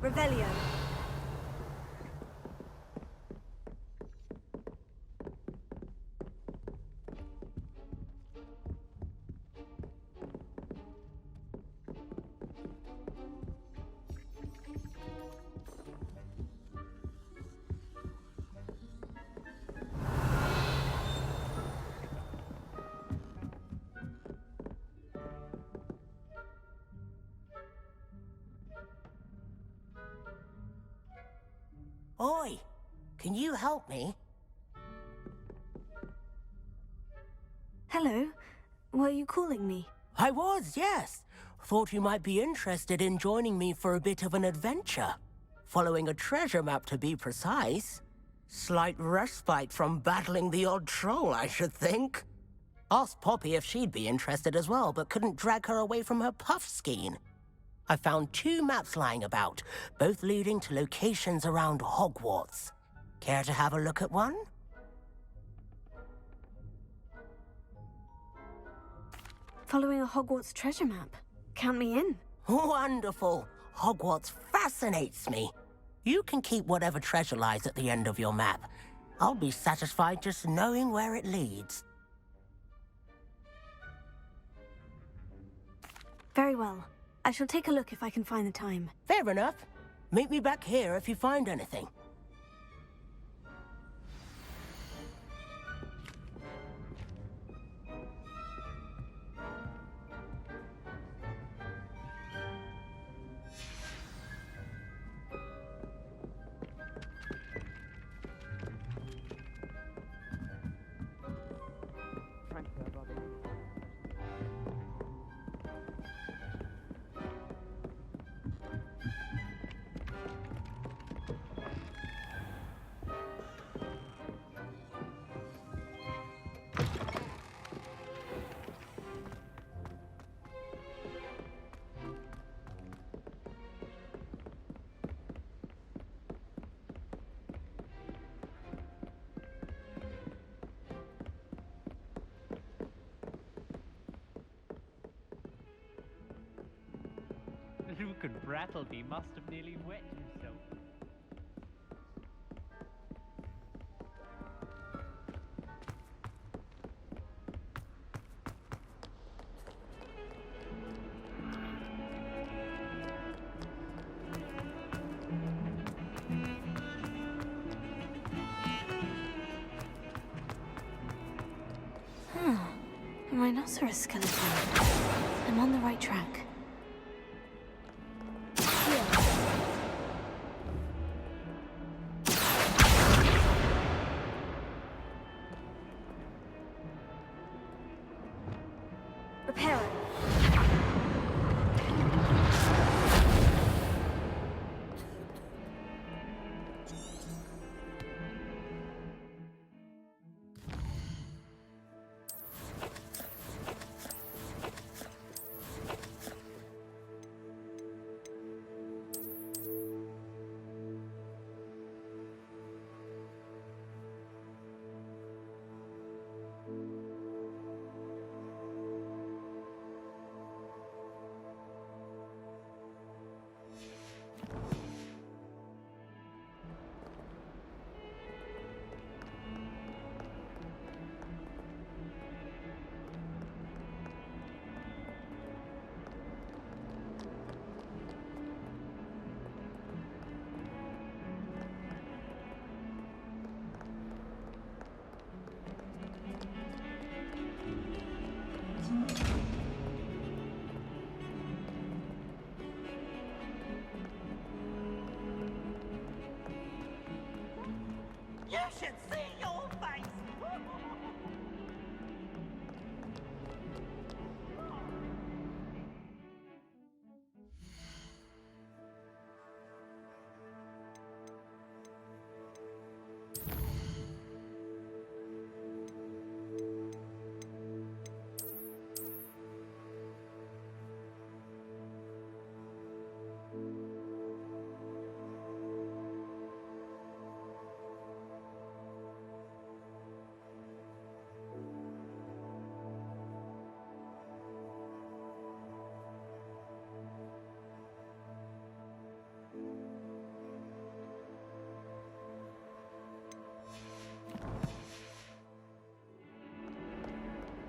Revelio. Oi, can you help me? Hello. Were you calling me? I was, yes. Thought you might be interested in joining me for a bit of an adventure. Following a treasure map, to be precise. Slight respite from battling the odd troll, I should think. Asked Poppy if she'd be interested as well, but couldn't drag her away from her puff skein. I found 2 maps lying about, both leading to locations around Hogwarts. Care to have a look at one? Following a Hogwarts treasure map. Count me in. Wonderful. Hogwarts fascinates me. You can keep whatever treasure lies at the end of your map. I'll be satisfied just knowing where it leads. Very well. I shall take a look if I can find the time. Fair enough. Meet me back here if you find anything. Luke and Brattleby must have nearly wet himself. A rhinoceros skeleton. I'm on the right track. Repair it.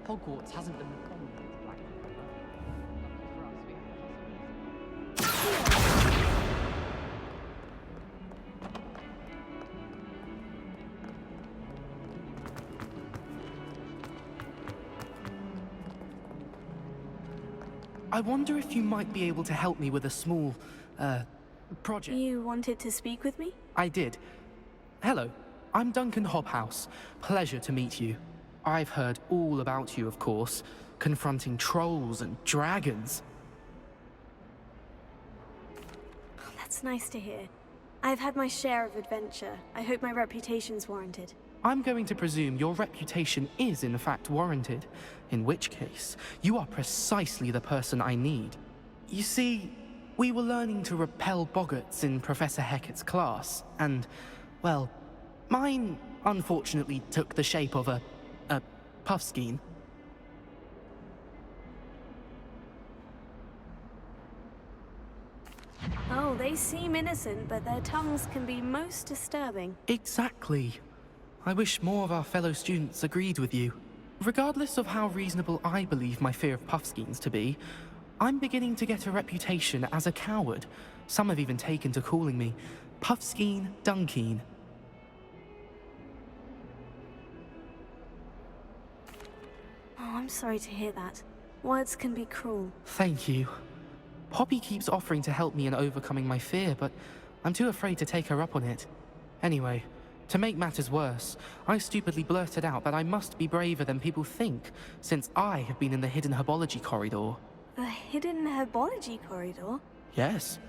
Hogwarts hasn't been common to black forever. Lucky for us, we have possibilities. I wonder if you might be able to help me with a small, project. You wanted to speak with me? I did. Hello, I'm Duncan Hobhouse. Pleasure to meet you. I've heard all about you, of course, confronting trolls and dragons. Oh, that's nice to hear. I've had my share of adventure. I hope my reputation's warranted. I'm going to presume your reputation is in fact warranted, in which case, you are precisely the person I need. You see, we were learning to repel boggarts in Professor Hecat's class, and, well, mine unfortunately took the shape of a puffskein. Oh, they seem innocent, but their tongues can be most disturbing. Exactly. I wish more of our fellow students agreed with you. Regardless of how reasonable I believe my fear of puffskeins to be, I'm beginning to get a reputation as a coward. Some have even taken to calling me Puffskein Dunkeen. Oh, I'm sorry to hear that. Words can be cruel. Thank you. Poppy keeps offering to help me in overcoming my fear, but I'm too afraid to take her up on it. Anyway, to make matters worse, I stupidly blurted out that I must be braver than people think, since I have been in the hidden herbology corridor. The hidden herbology corridor? Yes.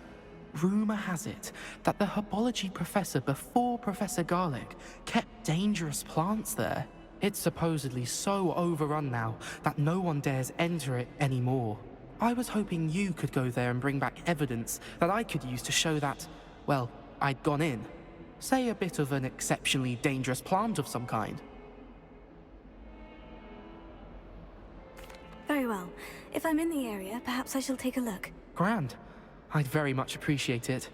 Rumor has it that the herbology professor before Professor Garlic kept dangerous plants there. It's supposedly so overrun now that no one dares enter it anymore. I was hoping you could go there and bring back evidence that I could use to show that, well, I'd gone in. Say a bit of an exceptionally dangerous plant of some kind. Very well. If I'm in the area, perhaps I shall take a look. Grand. I'd very much appreciate it.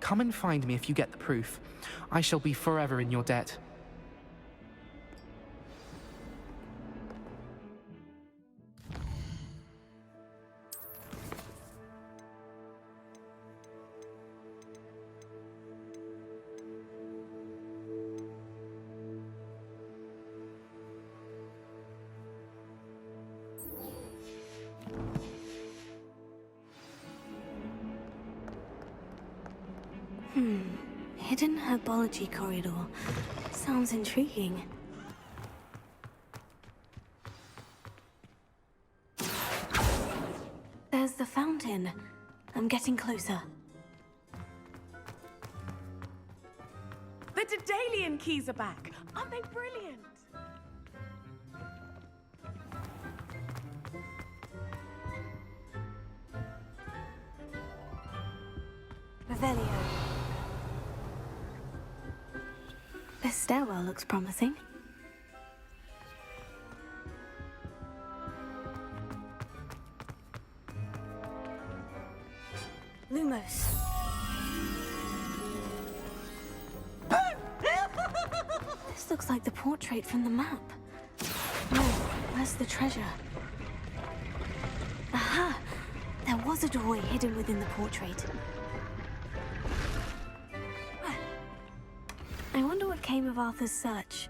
Come and find me if you get the proof. I shall be forever in your debt. Hidden herbology corridor. Sounds intriguing. There's the fountain. I'm getting closer. The Daedalian keys are back. Aren't they brilliant? Revelio. This stairwell looks promising. Lumos. This looks like the portrait from the map. No, where's the treasure? Aha! There was a doorway hidden within the portrait. I wonder what came of Arthur's search.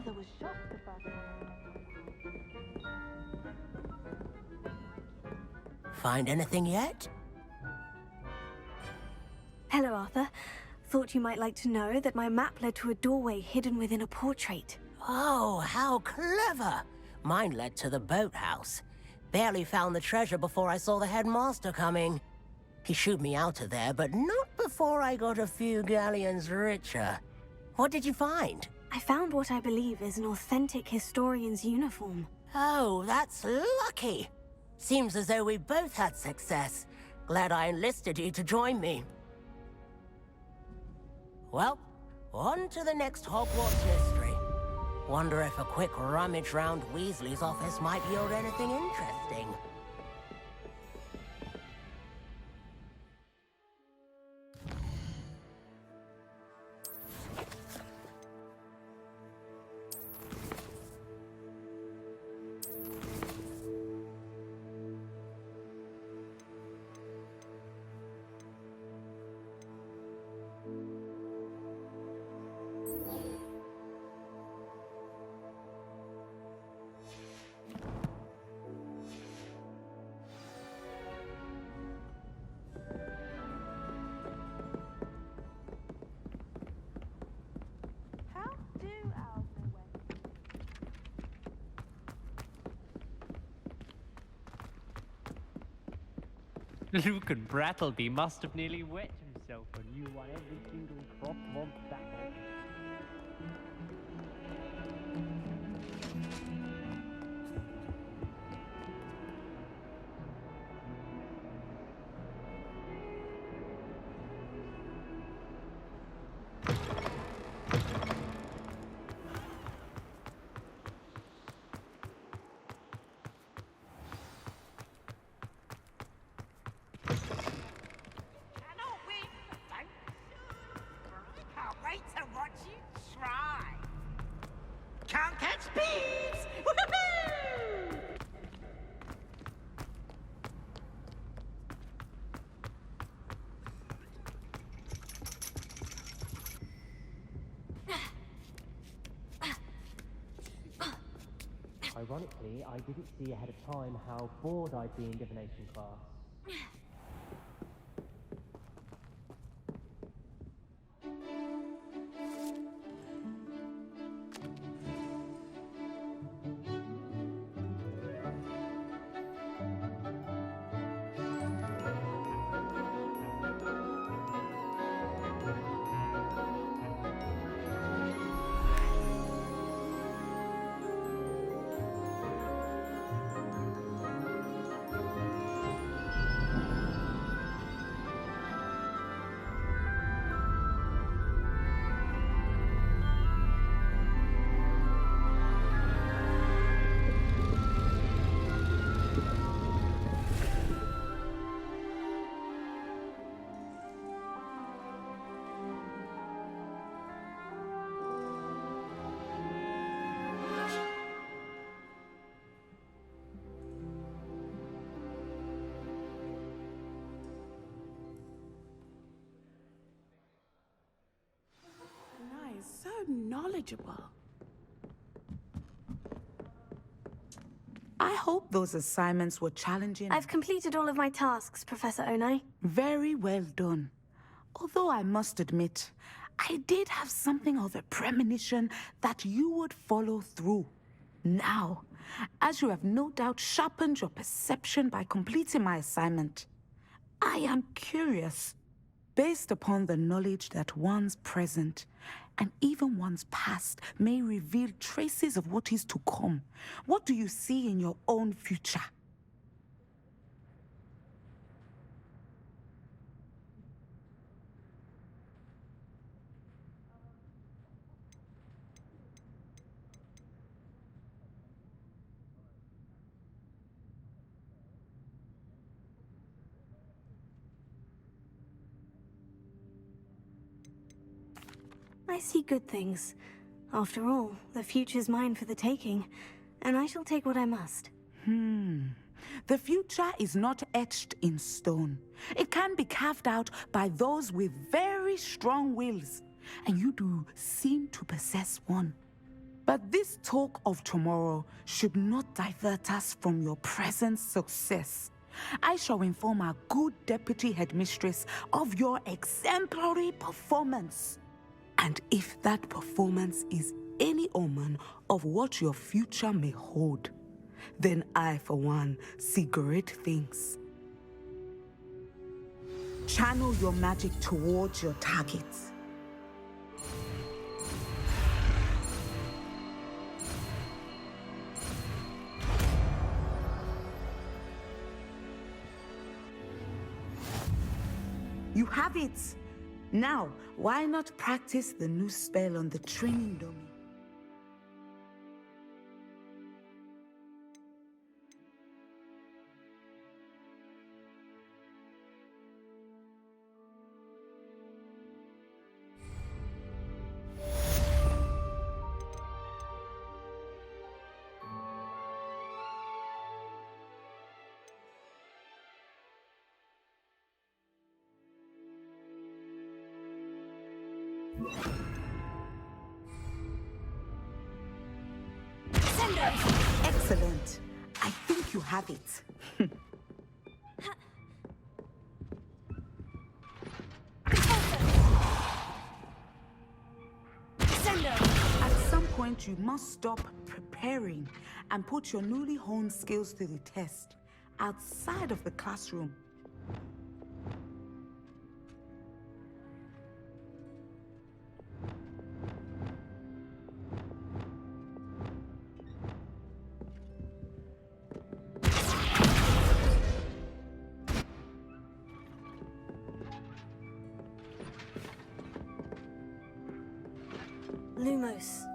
mother was shocked the first time. Find anything yet? Hello, Arthur. Thought you might like to know that my map led to a doorway hidden within a portrait. Oh, how clever! Mine led to the boathouse. Barely found the treasure before I saw the headmaster coming. He shooed me out of there, but not before I got a few galleons richer. What did you find? I found what I believe is an authentic historian's uniform. Oh, that's lucky. Seems as though we both had success. Glad I enlisted you to join me. Well, on to the next Hogwarts mystery. Wonder if a quick rummage round Weasley's office might yield anything interesting. How do owls know when? Luke and Brattleby must have nearly wet himself when you won every single crossword battle. Cannot win, thanks. Can't wait to watch you try. Can't catch bees! Woohoo! Ironically, I didn't see ahead of time how bored I'd be in divination class. Nice, so knowledgeable. I hope those assignments were challenging. I've completed all of my tasks, Professor Onai. Very well done. Although I must admit, I did have something of a premonition that you would follow through. Now, as you have no doubt sharpened your perception by completing my assignment, I am curious, based upon the knowledge that one's present and even one's past may reveal traces of what is to come. What do you see in your own future? I see good things. After all, the future's mine for the taking, and I shall take what I must. The future is not etched in stone. It can be carved out by those with very strong wills, and you do seem to possess one. But this talk of tomorrow should not divert us from your present success. I shall inform our good deputy headmistress of your exemplary performance. And if that performance is any omen of what your future may hold, then I, for one, see great things. Channel your magic towards your targets. You have it! Now, why not practice the new spell on the training dummy? Excellent. I think you have it. At some point, you must stop preparing and put your newly honed skills to the test outside of the classroom. Lumos.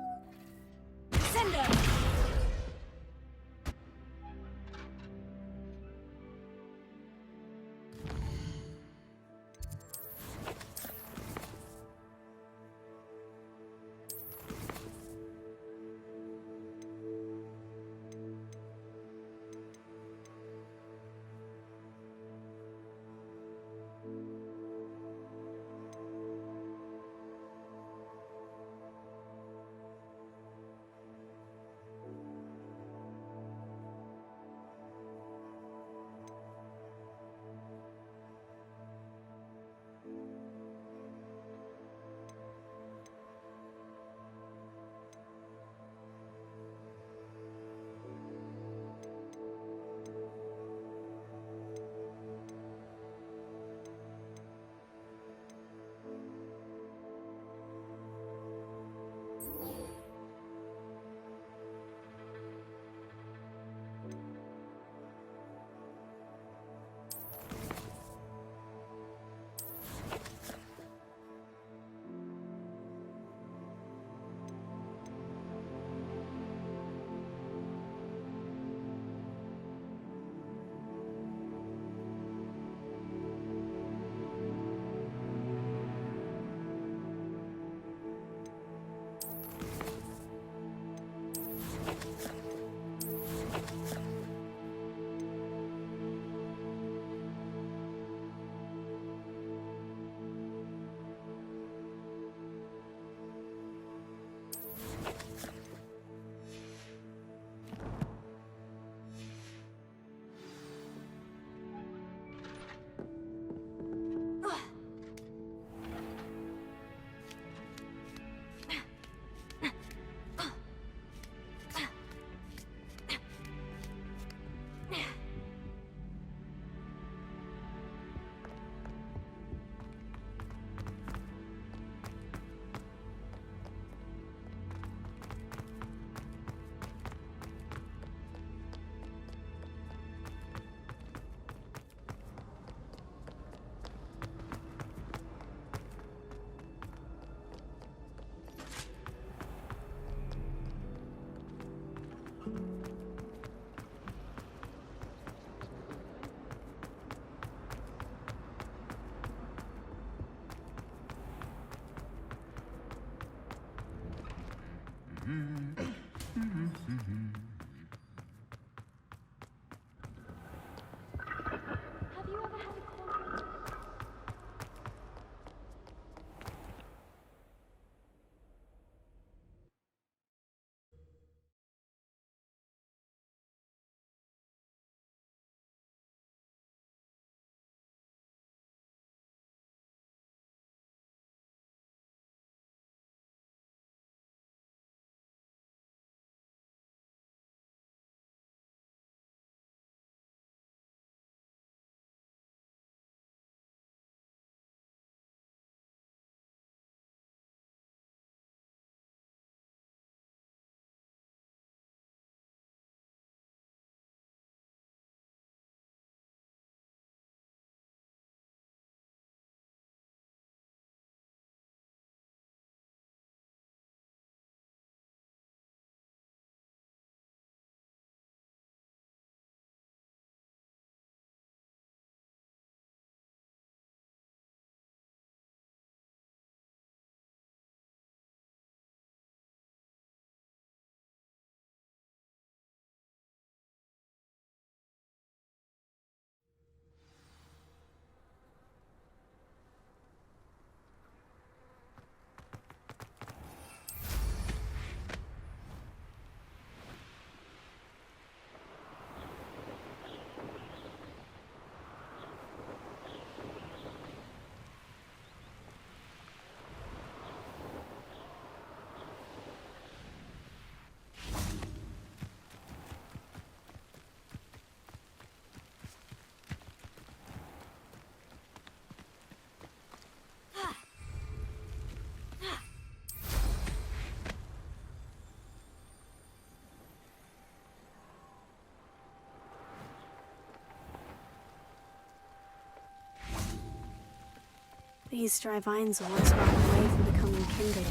These dry vines are what's gotten away from becoming kindling.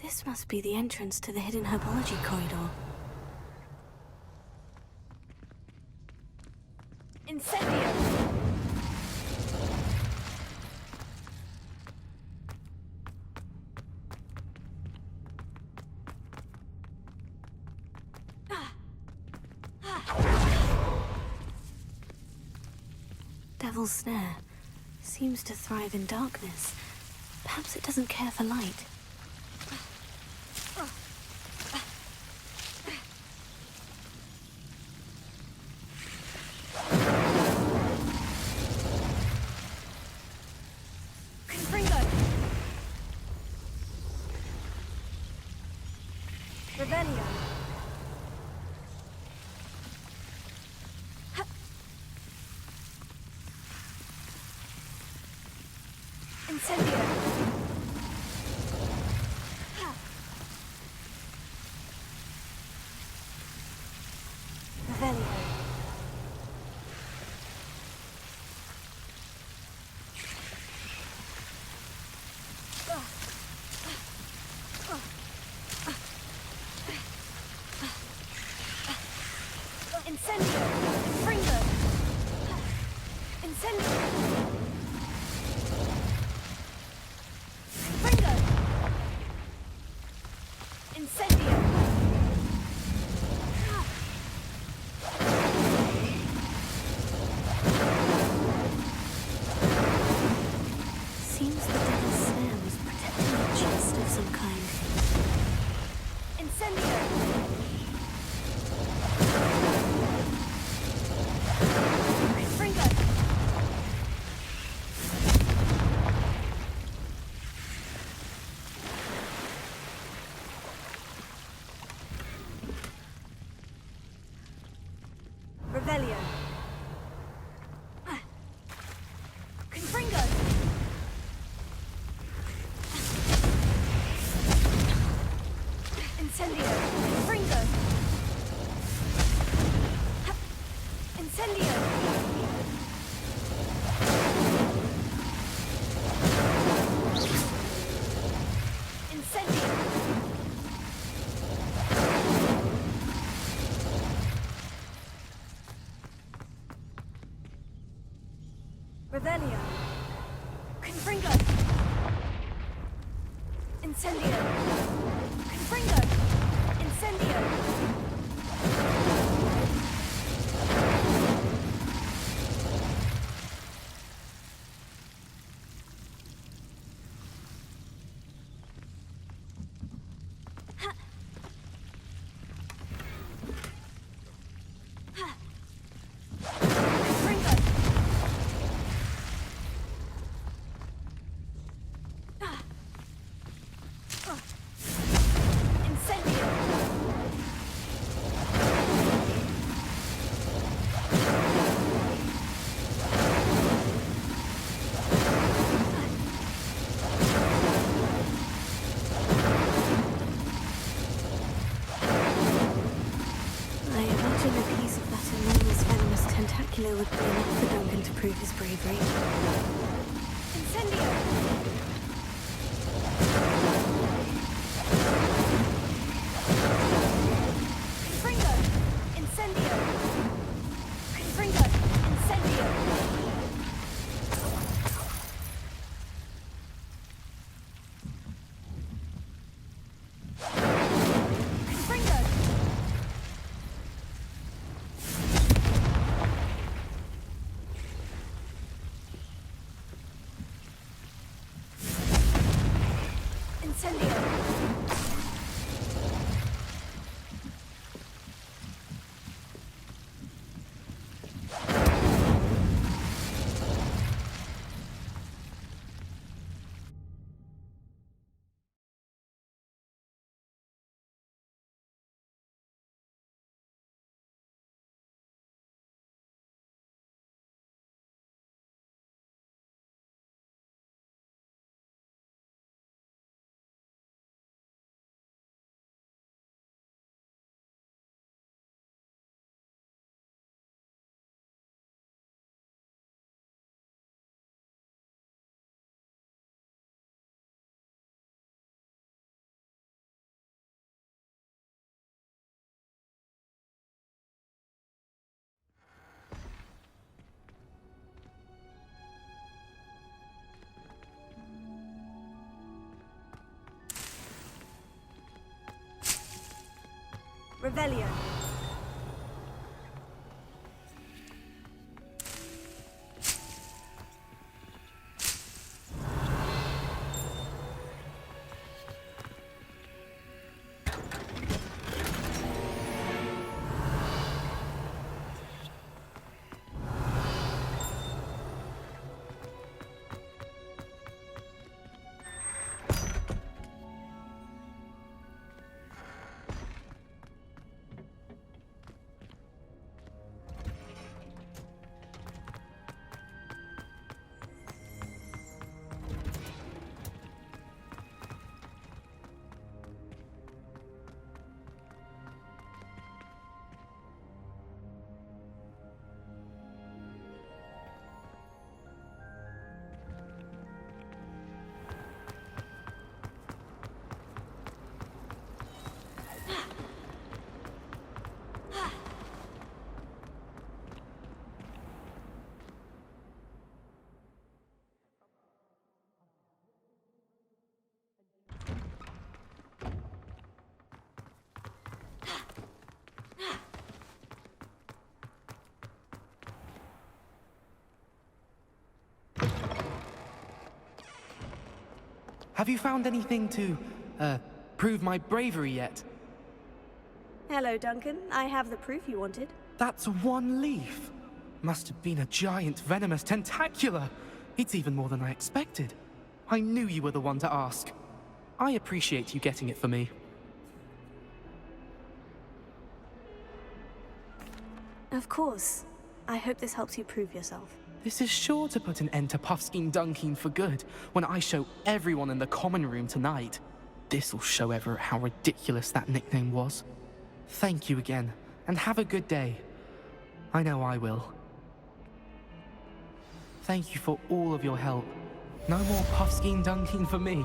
This must be the entrance to the hidden herbology corridor. Incendio! Devil's Snare seems to thrive in darkness. Perhaps it doesn't care for light. Revelio. Incendio. Revelio. Incendio! Fringo! Incendio! Fringo! Incendio! Seems the Devil's Snare was protecting a chest of some kind. Incendio! Fringo! Revelio! Confringo! Incendio! Fringo! Incendio! Incendio! Revelio! Confringo! Incendio! Confringo! Incendio! Confringo! Incendio! I imagine a piece of that enormous venomous tentacular would be enough for Duncan to prove his bravery. Incendio! Confringo! Incendio! Confringo! Incendio! Confringo! Revelio. Have you found anything to, prove my bravery yet? Hello, Duncan. I have the proof you wanted. That's one leaf. Must have been a giant venomous tentacula. It's even more than I expected. I knew you were the one to ask. I appreciate you getting it for me. Of course. I hope this helps you prove yourself. This is sure to put an end to Puffskein Dunkeen for good when I show everyone in the common room tonight. This'll show Everett how ridiculous that nickname was. Thank you again, and have a good day. I know I will. Thank you for all of your help. No more Puffskein Dunkeen for me.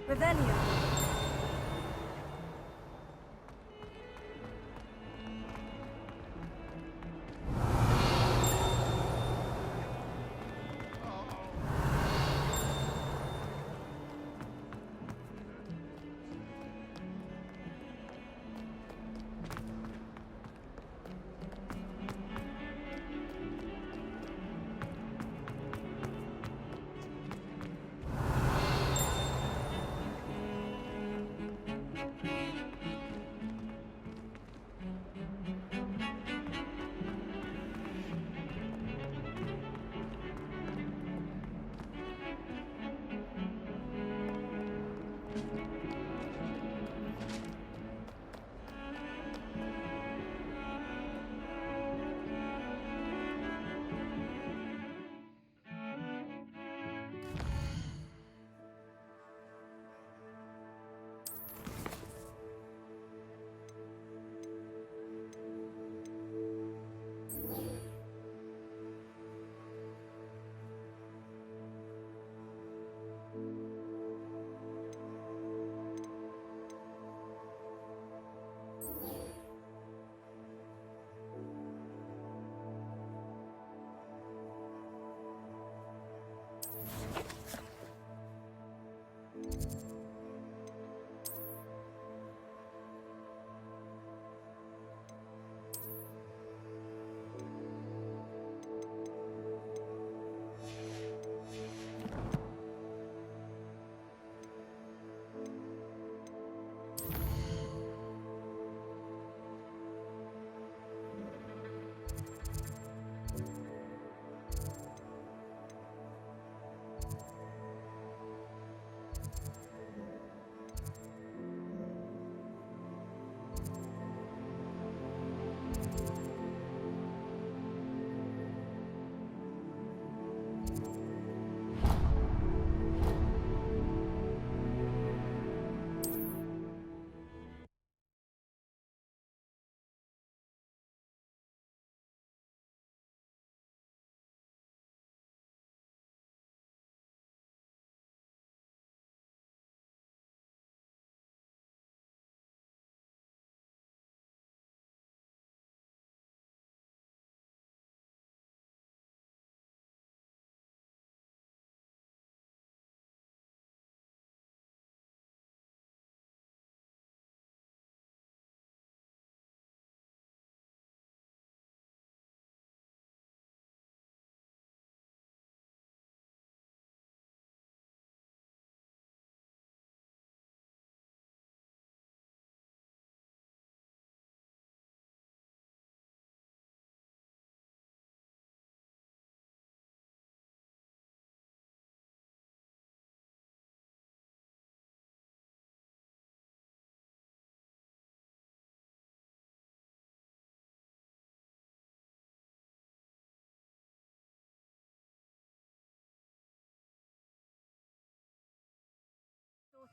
Revelio.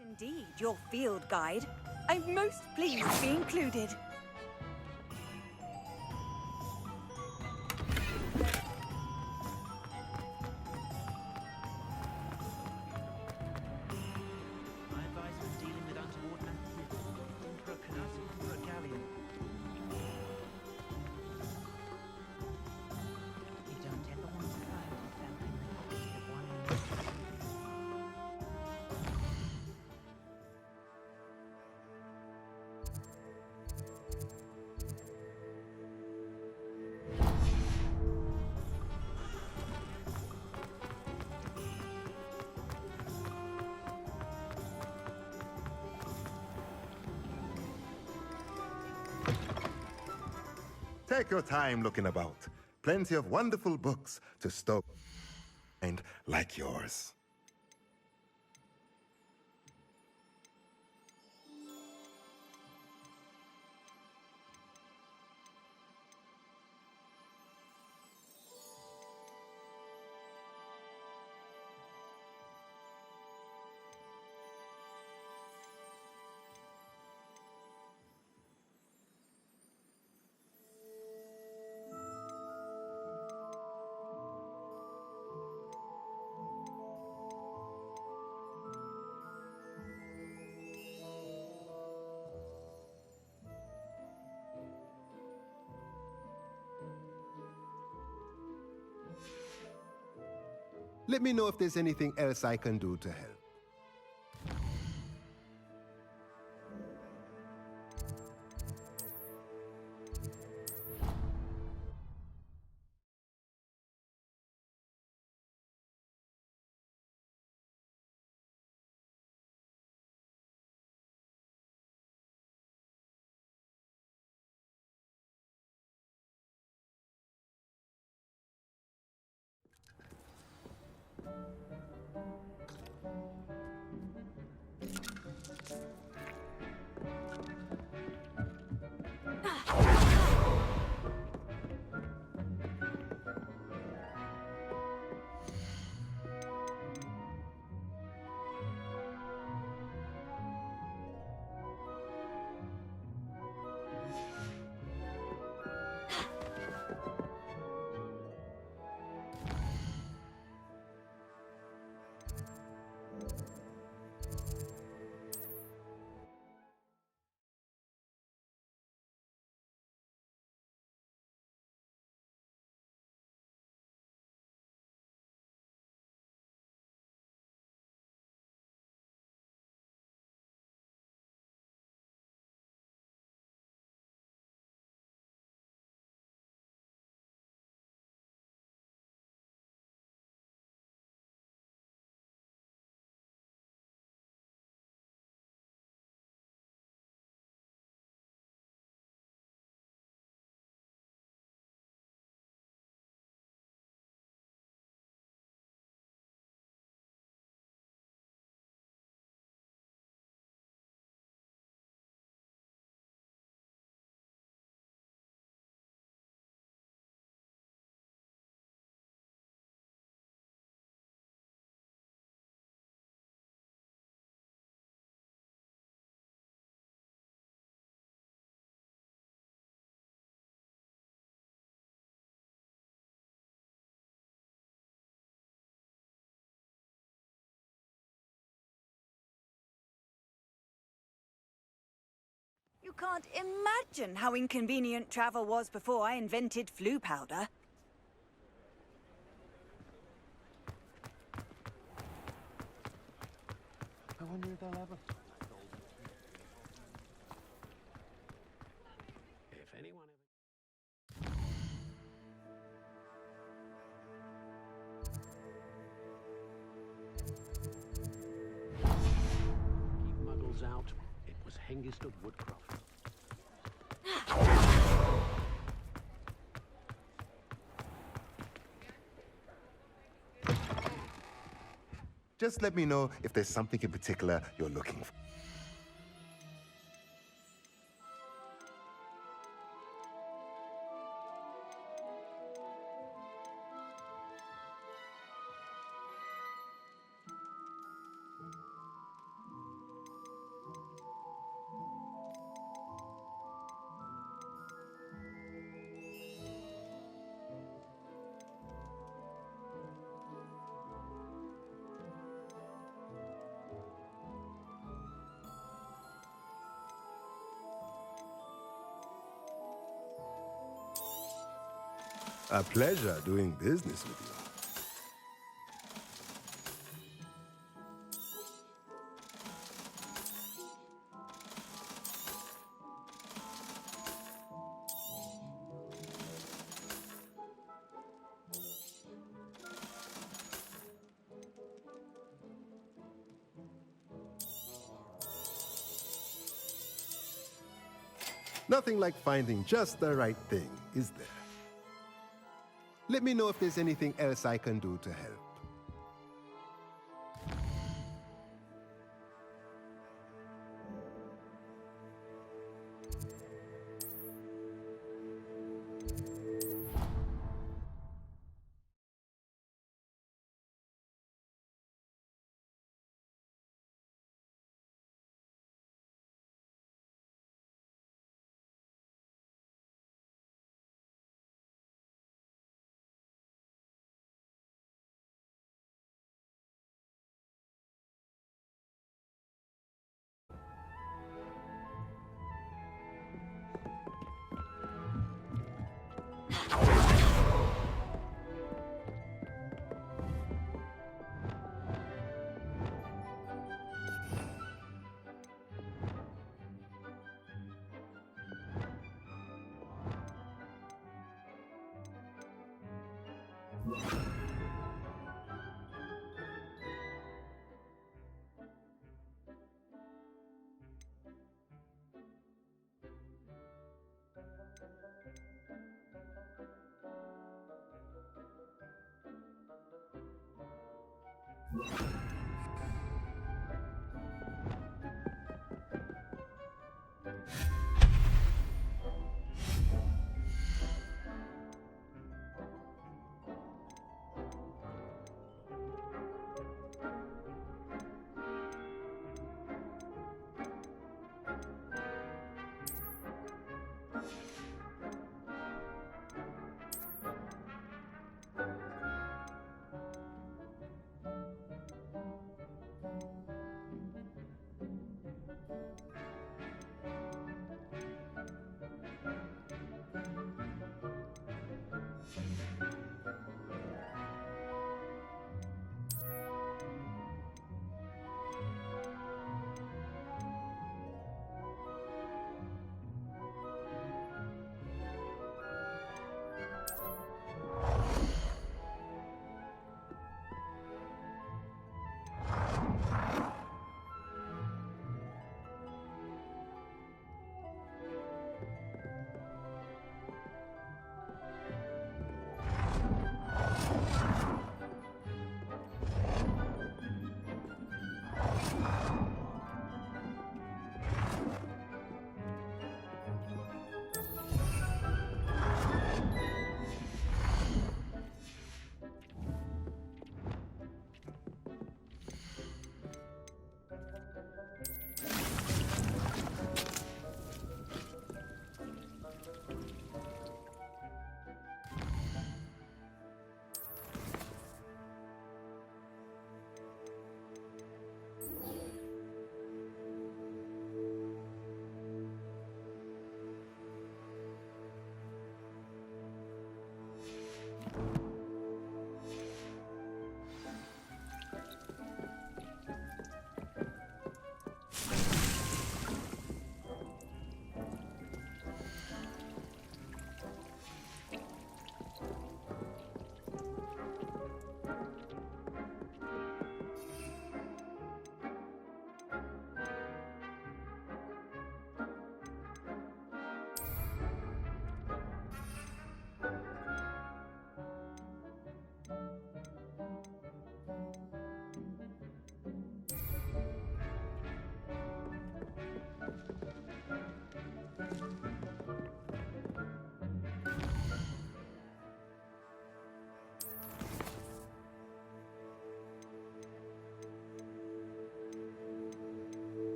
Indeed, your field guide. I'm most pleased to be included. My advice was dealing with untoward matters for a canoe or a galleon. You don't ever want to find yourself in the midst of one of those. Take your time looking about. Plenty of wonderful books to stoke and like yours. Let me know if there's anything else I can do to help. You can't imagine how inconvenient travel was before I invented flu powder. I wonder if they'll ever. If anyone ever. Keep muggles out. It was Hengist of Woodcroft. Just let me know if there's something in particular you're looking for. A pleasure doing business with you. Nothing like finding just the right thing, is there? Let me know if there's anything else I can do to help.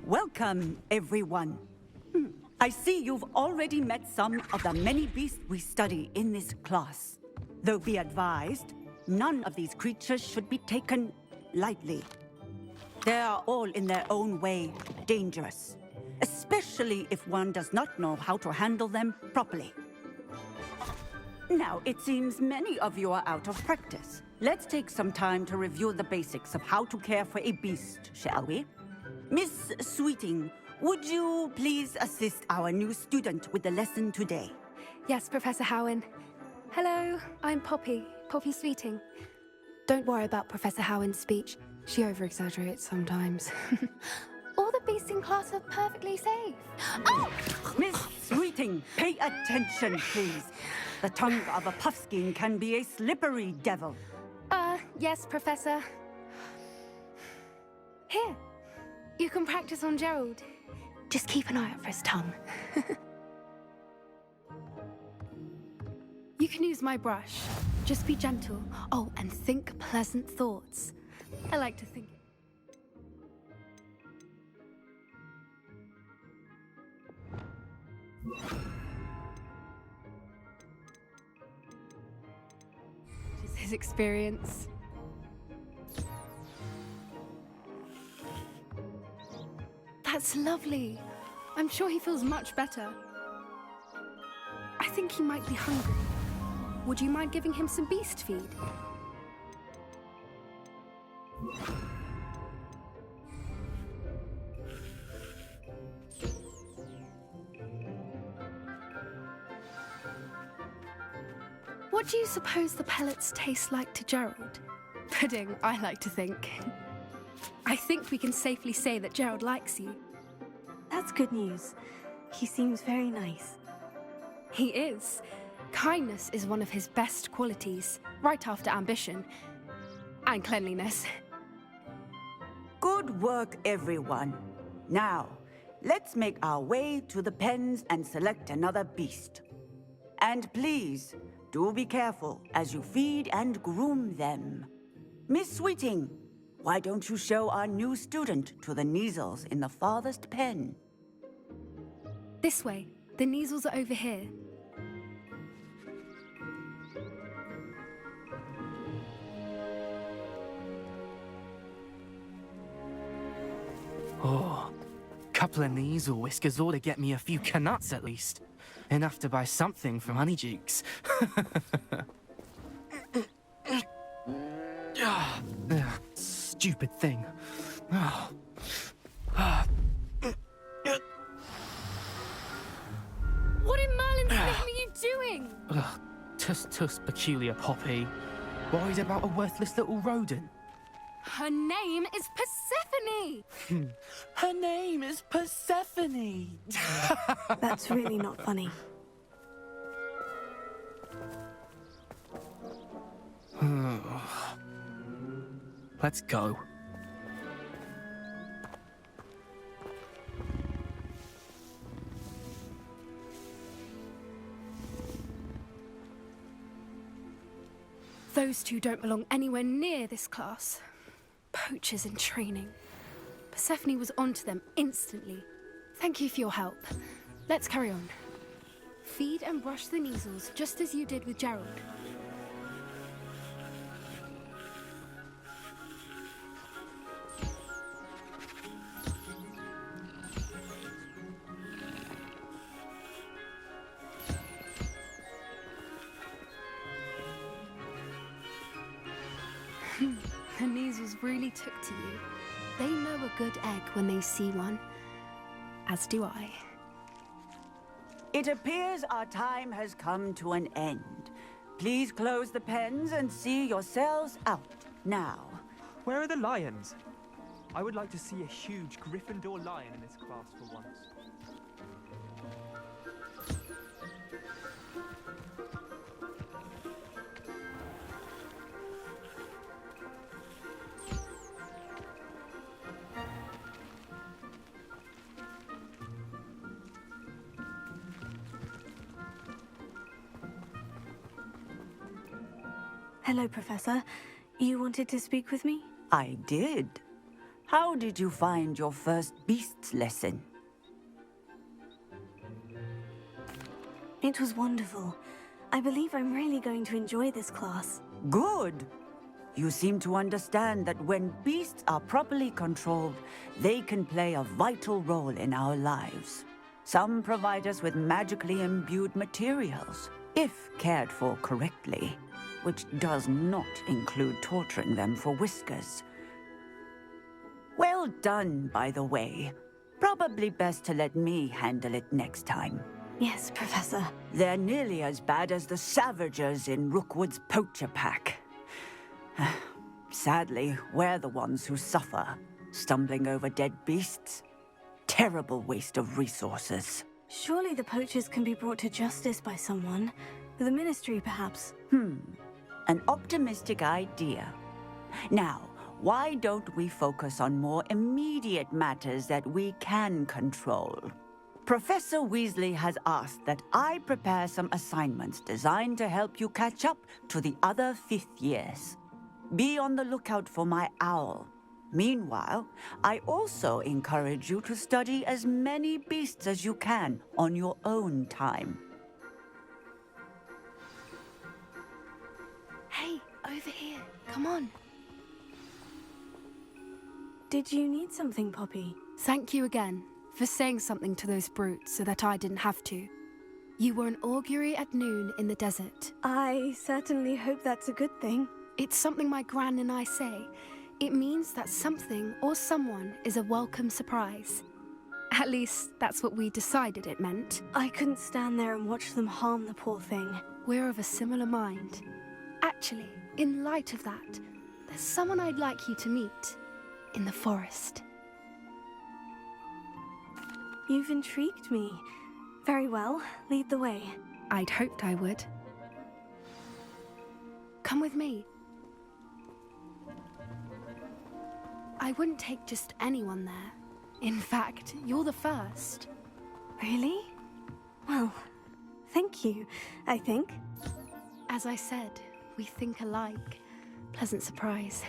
Welcome, everyone. I see you've already met some of the many beasts we study in this class. Though be advised, none of these creatures should be taken lightly. They are all in their own way dangerous, especially if one does not know how to handle them properly. Now, it seems many of you are out of practice. Let's take some time to review the basics of how to care for a beast, shall we? Miss Sweeting, would you please assist our new student with the lesson today? Yes, Professor Howen. Hello, I'm Poppy Sweeting. Don't worry about Professor Howen's speech. She over-exaggerates sometimes. All the beasts in class are perfectly safe. Oh! Miss Sweeting, pay attention, please. The tongue of a puffskein can be a slippery devil. Yes, Professor. Here, you can practice on Gerald. Just keep an eye out for his tongue. You can use my brush. Just be gentle. Oh, and think pleasant thoughts. I like to think. Just his experience. That's lovely. I'm sure he feels much better. I think he might be hungry. Would you mind giving him some beast feed? What do you suppose the pellets taste like to Gerald? Pudding, I like to think. I think we can safely say that Gerald likes you. That's good news. He seems very nice. He is. Kindness is one of his best qualities, right after ambition. And cleanliness. Good work, everyone. Now, let's make our way to the pens and select another beast. And please, do be careful as you feed and groom them. Miss Sweeting, why don't you show our new student to the Neasels in the farthest pen? This way. The Neasels are over here. Oh, couple of Neasel whiskers ought to get me a few canuts at least. Enough to buy something from Honeydukes. Stupid thing. What in Merlin's name are you doing? Tuss, peculiar Poppy. Worried about a worthless little rodent? Her name is Persephone! Her name is Persephone! That's really not funny. Let's go. Those two don't belong anywhere near this class. Poachers in training. Persephone was onto them instantly. Thank you for your help. Let's carry on. Feed and brush the Neasels just as you did with Gerald. The Neasels really took to you. They know a good egg when they see one. As do I. It appears our time has come to an end. Please close the pens and see yourselves out now. Where are the lions? I would like to see a huge Gryffindor lion in this class for once. Hello, Professor. You wanted to speak with me? I did. How did you find your first beasts lesson? It was wonderful. I believe I'm really going to enjoy this class. Good. You seem to understand that when beasts are properly controlled, they can play a vital role in our lives. Some provide us with magically imbued materials, if cared for correctly, which does not include torturing them for whiskers. Well done, by the way. Probably best to let me handle it next time. Yes, Professor. They're nearly as bad as the Savagers in Rookwood's poacher pack. Sadly, we're the ones who suffer, stumbling over dead beasts. Terrible waste of resources. Surely the poachers can be brought to justice by someone. The Ministry, perhaps. An optimistic idea. Now, why don't we focus on more immediate matters that we can control? Professor Weasley has asked that I prepare some assignments designed to help you catch up to the other 5th years. Be on the lookout for my owl. Meanwhile, I also encourage you to study as many beasts as you can on your own time. Hey, over here. Come on. Did you need something, Poppy? Thank you again for saying something to those brutes so that I didn't have to. You were an augury at noon in the desert. I certainly hope that's a good thing. It's something my gran and I say. It means that something or someone is a welcome surprise. At least, that's what we decided it meant. I couldn't stand there and watch them harm the poor thing. We're of a similar mind. Actually, in light of that, there's someone I'd like you to meet in the forest. You've intrigued me. Very well, lead the way. I'd hoped I would. Come with me. I wouldn't take just anyone there. In fact, you're the first. Really? Well, thank you, I think. As I said, we think alike. Pleasant surprise.